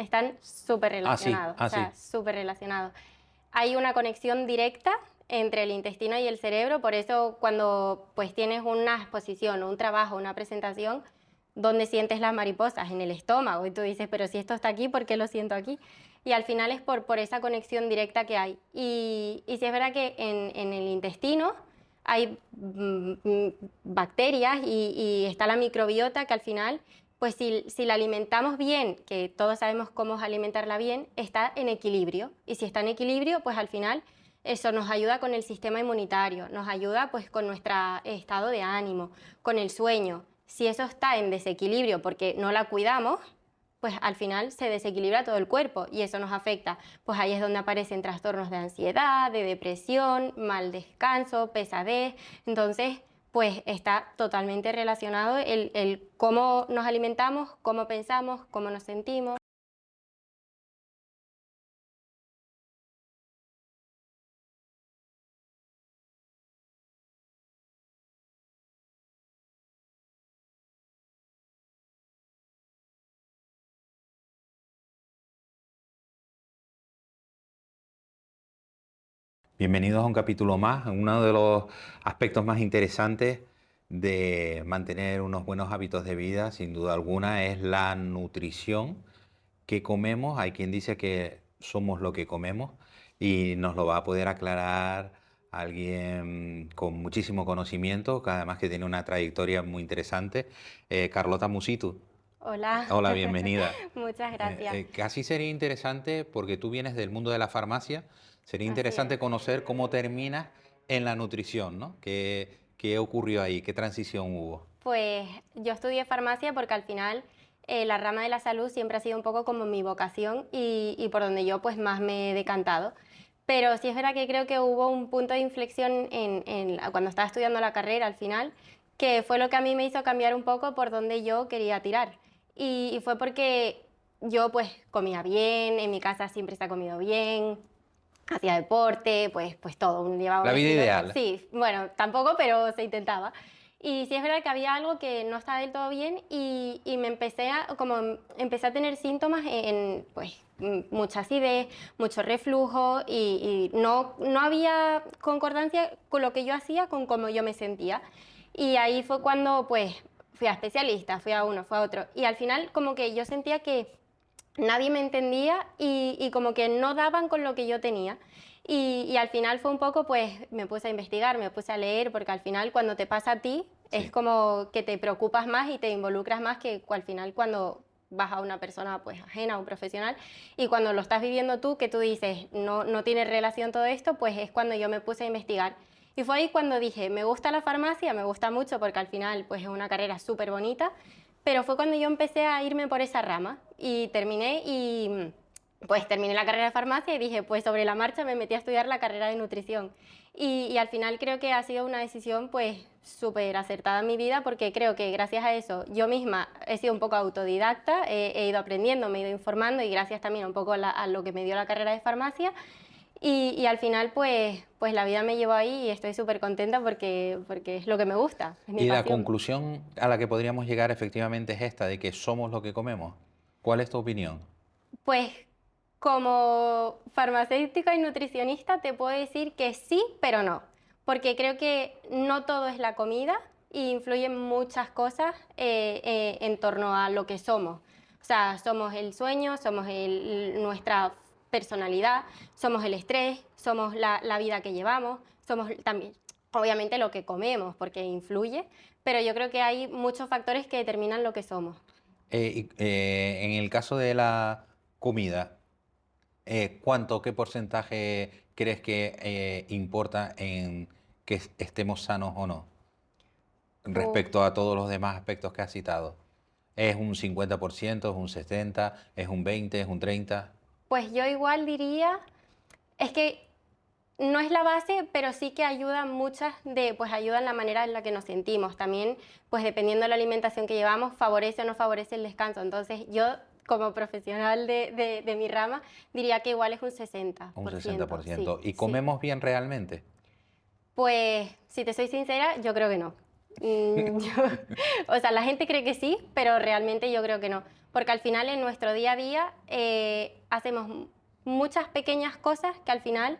están súper relacionados, o sea, súper relacionados. Hay una conexión directa entre el intestino y el cerebro, por eso cuando pues tienes una exposición, un trabajo, una presentación, ¿dónde sientes las mariposas? En el estómago, y tú dices, pero si esto está aquí, ¿por qué lo siento aquí? Y al final es por esa conexión directa que hay. Y sí es verdad que en el intestino hay bacterias y está la microbiota que al final, pues si la alimentamos bien, que todos sabemos cómo alimentarla bien, está en equilibrio. Y si está en equilibrio, pues al final eso nos ayuda con el sistema inmunitario, nos ayuda pues con nuestro estado de ánimo, con el sueño. Si eso está en desequilibrio porque no la cuidamos, pues al final se desequilibra todo el cuerpo y eso nos afecta. Pues ahí es donde aparecen trastornos de ansiedad, de depresión, mal descanso, pesadez. Entonces, pues está totalmente relacionado el cómo nos alimentamos, cómo pensamos, cómo nos sentimos. Bienvenidos a un capítulo más. Uno de los aspectos más interesantes de mantener unos buenos hábitos de vida, sin duda alguna, es la nutrición que comemos. Hay quien dice que somos lo que comemos y nos lo va a poder aclarar alguien con muchísimo conocimiento, que además que tiene una trayectoria muy interesante, Carlota Musitu. Hola, Hola, bienvenida. muchas gracias. Casi sería interesante, porque tú vienes del mundo de la farmacia, sería Así es. interesante conocer cómo terminas en la nutrición, ¿no? ¿Qué ocurrió ahí? ¿Qué transición hubo? Pues yo estudié farmacia porque al final la rama de la salud siempre ha sido un poco como mi vocación y por donde yo pues más me he decantado. Pero sí es verdad que creo que hubo un punto de inflexión cuando estaba estudiando la carrera al final, que fue lo que a mí me hizo cambiar un poco por donde yo quería tirar. Y fue porque yo pues comía bien, en mi casa siempre se ha comido bien, hacía deporte, pues todo, llevaba La un vida estilo, ideal. sí, bueno, tampoco, pero se intentaba. Y sí es verdad que había algo que no estaba del todo bien y me empecé a tener síntomas pues, mucha acidez, mucho reflujo y no había concordancia con lo que yo hacía con cómo yo me sentía. Y ahí fue cuando, pues, fui a especialistas, fui a uno, fui a otro. Y al final como que yo sentía que nadie me entendía y como que no daban con lo que yo tenía. Y al final fue un poco, pues me puse a investigar, me puse a leer, porque al final cuando te pasa a ti es Sí. como que te preocupas más y te involucras más que al final cuando vas a una persona pues ajena, a un profesional, y cuando lo estás viviendo tú, que tú dices, no tiene relación todo esto, pues es cuando yo me puse a investigar. Y fue ahí cuando dije, me gusta la farmacia, me gusta mucho porque al final pues es una carrera súper bonita, pero fue cuando yo empecé a irme por esa rama y terminé pues terminé la carrera de farmacia y dije, pues sobre la marcha me metí a estudiar la carrera de nutrición. Y al final creo que ha sido una decisión pues súper acertada en mi vida porque creo que gracias a eso yo misma he sido un poco autodidacta, he ido aprendiendo, me he ido informando y gracias también un poco a lo que me dio la carrera de farmacia. Y al final pues la vida me llevó ahí y estoy súper contenta porque es lo que me gusta, es mi Y la pasión. conclusión a la que podríamos llegar efectivamente es esta, de que somos lo que comemos. ¿Cuál es tu opinión? Pues como farmacéutica y nutricionista te puedo decir que sí, pero no, porque creo que no todo es la comida y influyen muchas cosas en torno a lo que somos. O sea, somos el sueño, somos nuestra personalidad, somos el estrés, somos la vida que llevamos, somos también, obviamente, lo que comemos, porque influye, pero yo creo que hay muchos factores que determinan lo que somos. En el caso de la comida, qué porcentaje crees que importa en que estemos sanos o no, Uf. respecto a todos los demás aspectos que has citado? ¿Es un 50%, es un 70%, es un 20%, es un 30%? Pues yo igual diría, es que no es la base, pero sí que ayudan pues ayudan la manera en la que nos sentimos. También, pues dependiendo de la alimentación que llevamos, favorece o no favorece el descanso. Entonces yo, como profesional de mi rama, diría que igual es un Un 60%, sí, 60%. ¿Y sí. comemos bien realmente? Pues, si te soy sincera, yo creo que no. O sea, la gente cree que sí, pero realmente yo creo que no. porque al final en nuestro día a día hacemos muchas pequeñas cosas que al final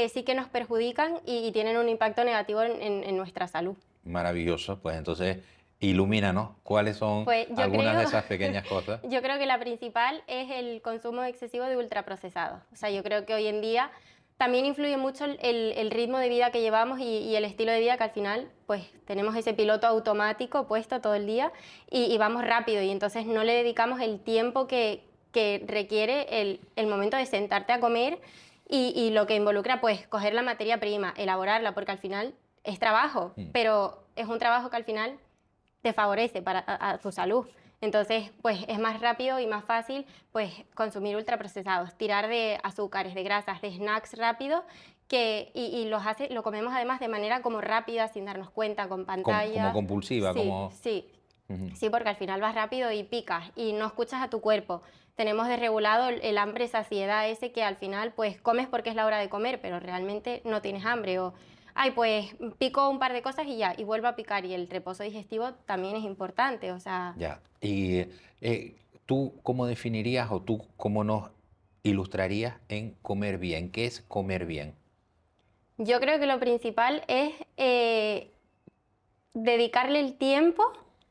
sí que nos perjudican y tienen un impacto negativo en nuestra salud. Maravilloso, pues entonces ilumínanos cuáles son Pues yo algunas creo, de esas pequeñas cosas. yo creo que la principal es el consumo excesivo de ultraprocesados. O sea, yo creo que hoy en día también influye mucho el ritmo de vida que llevamos y el estilo de vida, que al final pues tenemos ese piloto automático puesto todo el día y vamos rápido y entonces no le dedicamos el tiempo que requiere el momento de sentarte a comer y lo que involucra pues coger la materia prima, elaborarla, porque al final es trabajo, pero es un trabajo que al final te favorece para a tu salud. Entonces, pues es más rápido y más fácil pues consumir ultraprocesados, tirar de azúcares, de grasas, de snacks rápidos lo comemos además de manera como rápida, sin darnos cuenta, con Como pantalla. compulsiva, Sí, como... sí, Ujú. sí, porque al final vas rápido y picas y no escuchas a tu cuerpo. Tenemos desregulado el hambre, saciedad ese que al final pues comes porque es la hora de comer, pero realmente no tienes hambre o ay, pues pico un par de cosas y ya, y vuelvo a picar. Y el reposo digestivo también es importante, o sea, Ya. Y ¿tú cómo definirías o tú cómo nos ilustrarías en comer bien? ¿Qué es comer bien? yo creo que lo principal es dedicarle el tiempo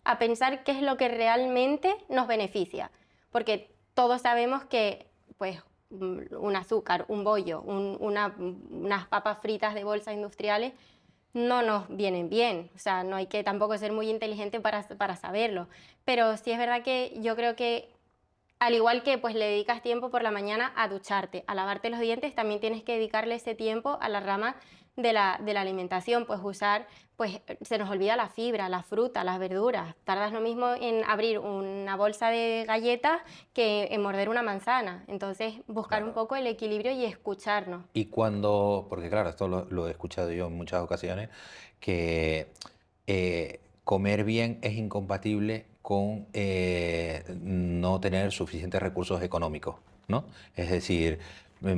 a pensar qué es lo que realmente nos beneficia, porque todos sabemos que pues un azúcar, un bollo, unas papas fritas de bolsas industriales no nos vienen bien, o sea, no hay que tampoco ser muy inteligente para saberlo, pero sí es verdad que yo creo que al igual que pues le dedicas tiempo por la mañana a ducharte, a lavarte los dientes, también tienes que dedicarle ese tiempo a la rama de la alimentación, pues usar, pues se nos olvida la fibra, la fruta, las verduras. Tardas lo mismo en abrir una bolsa de galletas que en morder una manzana. Entonces, buscar un Claro. poco el equilibrio y escucharnos. Y cuando, porque claro, esto lo he escuchado yo en muchas ocasiones, que comer bien es incompatible con no tener suficientes recursos económicos, ¿no? Es decir, no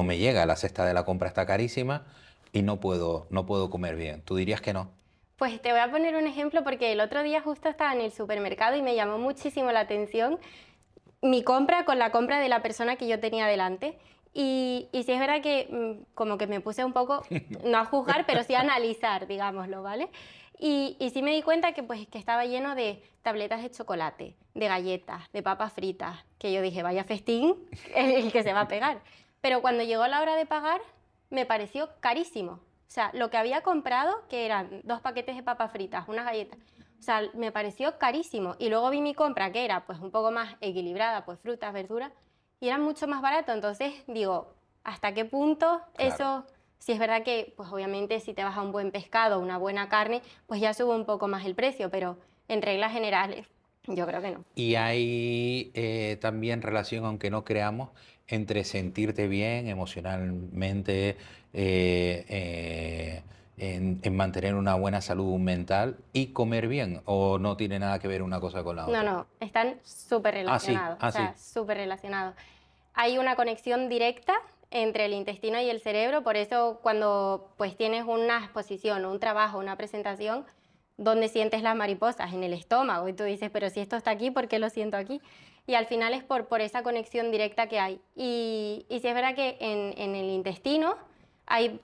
me llega, la cesta de la compra está carísima y no puedo comer bien. ¿Tú dirías que no? Pues te voy a poner un ejemplo porque el otro día justo estaba en el supermercado y me llamó muchísimo la atención mi compra con la compra de la persona que yo tenía delante. Y sí es verdad que como que me puse un poco, no a juzgar, pero sí a analizar, digámoslo, ¿vale? Y sí me di cuenta que, pues, que estaba lleno de tabletas de chocolate, de galletas, de papas fritas, que yo dije, vaya festín el que se va a pegar. Pero cuando llegó la hora de pagar, me pareció carísimo. O sea, lo que había comprado, que eran 2 paquetes de papas fritas, unas galletas, o sea, me pareció carísimo. Y luego vi mi compra, que era pues un poco más equilibrada, pues frutas, verduras, y era mucho más barato. Entonces digo, ¿hasta qué punto Claro. eso? Si es verdad que, pues obviamente si te vas a un buen pescado, una buena carne, pues ya sube un poco más el precio, pero en reglas generales, yo creo que no. Y hay también relación, aunque no creamos, entre sentirte bien emocionalmente, en mantener una buena salud mental y comer bien, o no tiene nada que ver una cosa con la No, otra. no, están súper Ah, sí, relacionados, o ah, sí. sea, súper relacionados. Hay una conexión directa entre el intestino y el cerebro, por eso cuando pues tienes una exposición, un trabajo, una presentación, ¿dónde sientes las mariposas? En el estómago, y tú dices, pero si esto está aquí, ¿por qué lo siento aquí? Y al final es por esa conexión directa que hay. Y sí es verdad que en el intestino hay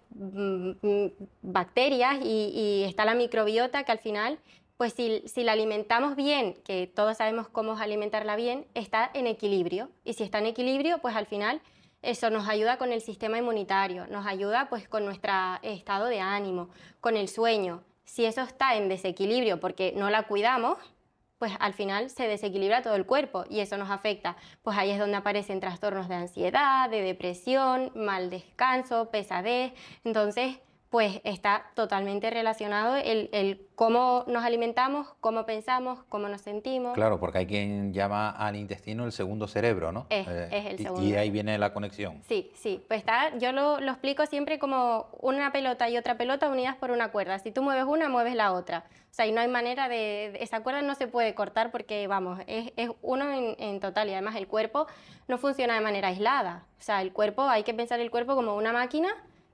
bacterias y está la microbiota que al final pues si la alimentamos bien, que todos sabemos cómo es alimentarla bien, está en equilibrio. Y si está en equilibrio, pues al final eso nos ayuda con el sistema inmunitario, nos ayuda pues con nuestro estado de ánimo, con el sueño. Si eso está en desequilibrio porque no la cuidamos, pues al final se desequilibra todo el cuerpo y eso nos afecta. Pues ahí es donde aparecen trastornos de ansiedad, de depresión, mal descanso, pesadez. Entonces, pues está totalmente relacionado el cómo nos alimentamos, cómo pensamos, cómo nos sentimos. Claro, porque hay quien llama al intestino el segundo cerebro, ¿no? Es el Y segundo. ahí viene la conexión. Sí, sí, pues está, yo lo explico siempre como una pelota y otra pelota unidas por una cuerda. Si tú mueves una, mueves la otra. O sea, y no hay manera esa cuerda no se puede cortar porque, vamos, es uno en total y además el cuerpo no funciona de manera aislada. O sea, el cuerpo, hay que pensar el cuerpo como una máquina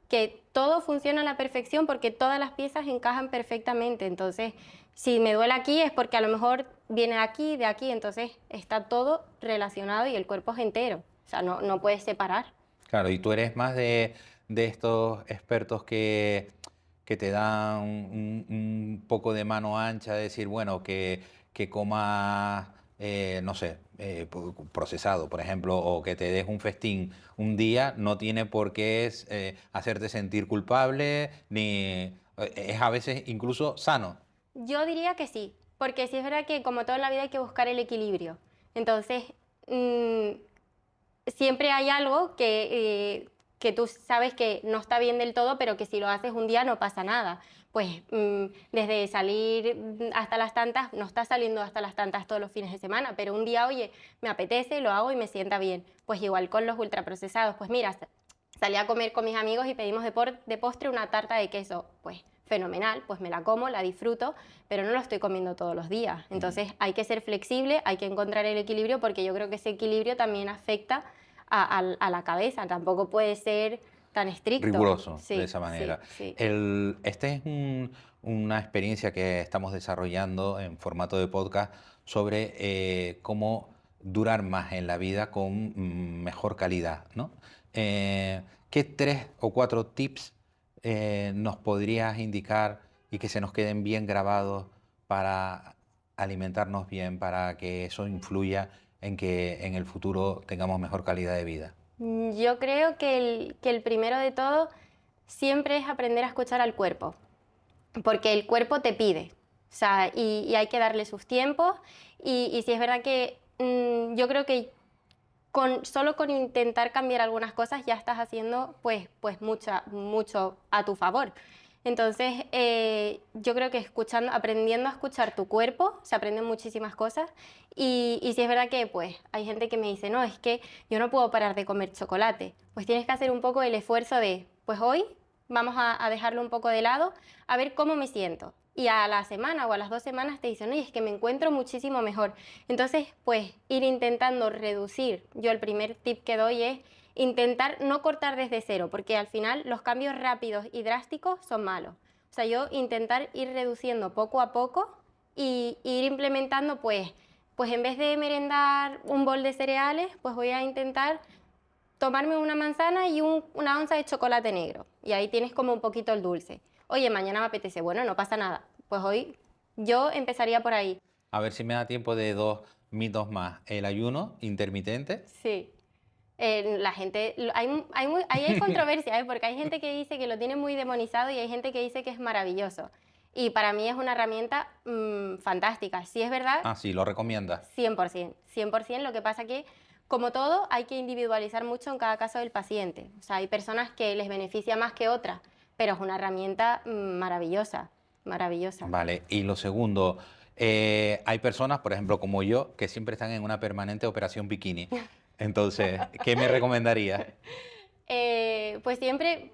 que todo funciona a la perfección porque todas las piezas encajan perfectamente. Entonces, Si me duele aquí es porque a lo mejor viene de aquí, entonces está todo relacionado y el cuerpo es entero. O sea, no puedes separar. Claro, y tú eres más de estos expertos que te dan un poco de mano ancha, de decir, bueno, que comas, no sé, procesado, por ejemplo, o que te des un festín un día, no tiene por qué hacerte sentir culpable, ni es a veces incluso sano. Yo diría que sí, porque sí es verdad que como todo en la vida hay que buscar el equilibrio. Entonces, mm, siempre hay algo que tú sabes que no está bien del todo, pero que si lo haces un día no pasa nada. Pues desde salir hasta las tantas, no estás saliendo hasta las tantas todos los fines de semana, pero un día, oye, me apetece, lo hago y me sienta bien. Pues igual con los ultraprocesados, pues mira, salí a comer con mis amigos y pedimos de postre una tarta de queso, pues fenomenal, pues me la como, la disfruto, pero no lo estoy comiendo todos los días. Entonces hay que ser flexible, hay que encontrar el equilibrio porque yo creo que ese equilibrio también afecta a la cabeza, tampoco puede ser tan estricto. Riguroso Sí, de esa manera. sí. Este es una experiencia que estamos desarrollando en formato de podcast sobre cómo durar más en la vida con mejor calidad, ¿no? ¿Qué 3 o 4 tips nos podrías indicar y que se nos queden bien grabados para alimentarnos bien, para que eso influya en que en el futuro tengamos mejor calidad de vida? Yo creo que el primero de todo siempre es aprender a escuchar al cuerpo, porque el cuerpo te pide, o sea, y hay que darle sus tiempos, y si es verdad que yo creo que solo con intentar cambiar algunas cosas ya estás haciendo pues mucho a tu favor. Entonces, yo creo que aprendiendo a escuchar tu cuerpo, se aprenden muchísimas cosas. Y si es verdad que pues hay gente que me dice, no, es que yo no puedo parar de comer chocolate. Pues tienes que hacer un poco el esfuerzo de, pues hoy vamos a dejarlo un poco de lado, a ver cómo me siento. Y a la semana o a las 2 semanas te dicen, oye, es que me encuentro muchísimo mejor. Entonces, pues ir intentando reducir. Yo el primer tip que doy es intentar no cortar desde cero, porque al final los cambios rápidos y drásticos son malos. O sea, yo intentar ir reduciendo poco a poco y ir implementando, pues en vez de merendar un bol de cereales, pues voy a intentar tomarme una manzana y una onza de chocolate negro. Y ahí tienes como un poquito el dulce. Oye, mañana me apetece. Bueno, no pasa nada. Pues hoy yo empezaría por ahí. A ver si me da tiempo de 2 mitos más. El ayuno intermitente. Sí. La gente, ahí hay controversia, ¿eh? Porque hay gente que dice que lo tiene muy demonizado y hay gente que dice que es maravilloso. Y para mí es una herramienta fantástica. Si es verdad, Ah, sí, lo recomiendas. 100%. 100%. Lo que pasa que, como todo, hay que individualizar mucho en cada caso del paciente. O sea, hay personas que les beneficia más que otras, pero es una herramienta maravillosa, maravillosa. Vale, y lo segundo, hay personas, por ejemplo, como yo, que siempre están en una permanente operación bikini. Entonces, ¿qué me recomendarías? Pues siempre,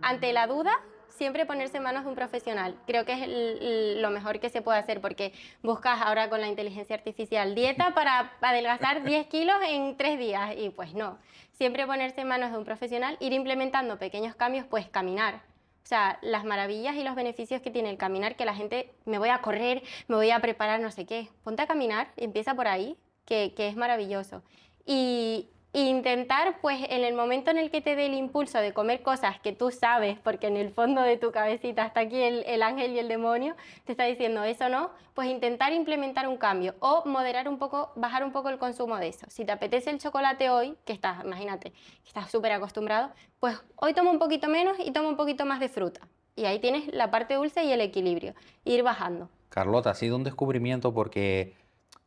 ante la duda, siempre ponerse en manos de un profesional. Creo que es lo mejor que se puede hacer porque buscas ahora con la inteligencia artificial dieta para adelgazar 10 kilos en 3 días y pues no. Siempre ponerse en manos de un profesional, ir implementando pequeños cambios, pues caminar. O sea, las maravillas y los beneficios que tiene el caminar, que la gente, me voy a correr, me voy a preparar, no sé qué. Ponte a caminar, empieza por ahí, que es maravilloso. Y intentar, pues en el momento en el que te dé el impulso de comer cosas que tú sabes, porque en el fondo de tu cabecita está aquí el ángel y el demonio, te está diciendo eso no, pues intentar implementar un cambio o moderar un poco, bajar un poco el consumo de eso. Si te apetece el chocolate hoy, que estás, imagínate, que estás súper acostumbrado, pues hoy toma un poquito menos y toma un poquito más de fruta. Y ahí tienes la parte dulce y el equilibrio, ir bajando. Carlota, ha sido un descubrimiento porque,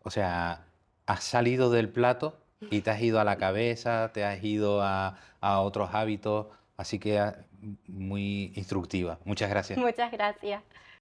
o sea, has salido del plato y te has ido a la cabeza, te has ido a otros hábitos, así que muy instructiva. Muchas gracias. Muchas gracias.